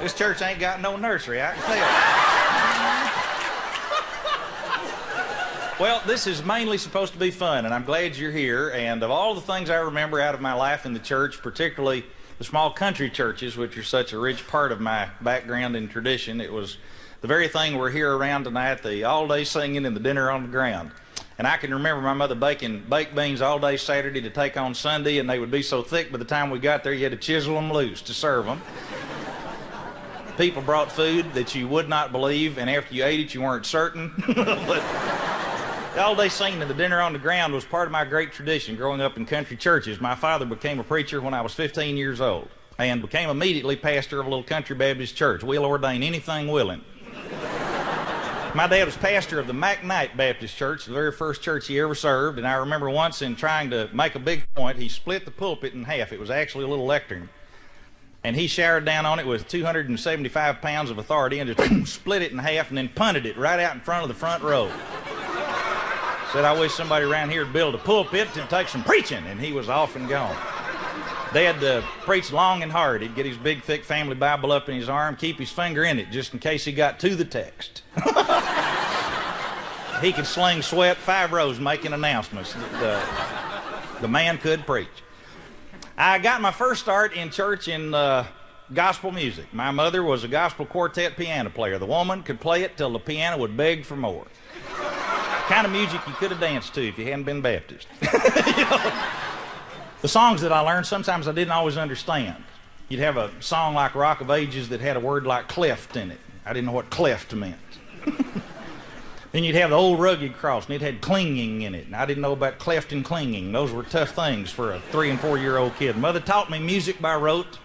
This church ain't got no nursery, I can tell. Well, this is mainly supposed to be fun, and I'm glad you're here. And of all the things I remember out of my life in the church, particularly the small country churches, which are such a rich part of my background and tradition, it was the very thing we're here around tonight, the all-day singing and the dinner on the ground. And I can remember my mother baking baked beans all day Saturday to take on Sunday, and they would be so thick by the time we got there you had to chisel them loose to serve them. People brought food that you would not believe, and after you ate it you weren't certain. But the all-day singing and the dinner on the ground was part of my great tradition growing up in country churches. My father became a preacher when I was 15 years old and became immediately pastor of a little country Baptist church. We'll ordain anything willing. My dad was pastor of the McKnight Baptist Church, the very first church he ever served, and I remember once in trying to make a big point, he split the pulpit in half. It was actually a little lectern. And he showered down on it with 275 pounds of authority and just split it in half and then punted it right out in front of the front row. Said, I wish somebody around here would build a pulpit to take some preaching, and he was off and gone. Dad preached long and hard. He'd get his big, thick family Bible up in his arm, keep his finger in it just in case he got to the text. He could sling sweat 5 rows making announcements. The man could preach. I got my first start in church in gospel music. My mother was a gospel quartet piano player. The woman could play it till the piano would beg for more. Kind of music you could have danced to if you hadn't been Baptist. You know? The songs that I learned, sometimes I didn't always understand. You'd have a song like Rock of Ages that had a word like cleft in it. I didn't know what cleft meant. Then you'd have the Old Rugged Cross, and it had clinging in it, and I didn't know about cleft and clinging. Those were tough things for a 3- and 4-year-old kid. Mother taught me music by rote,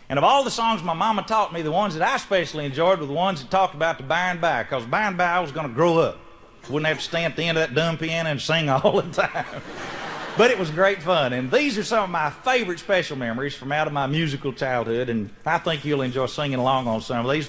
and of all the songs my mama taught me, the ones that I especially enjoyed were the ones that talked about the by and by, because by and by I was going to grow up. Wouldn't have to stand at the end of that dumb piano and sing all the time. But it was great fun, and these are some of my favorite special memories from out of my musical childhood, and I think you'll enjoy singing along on some of these.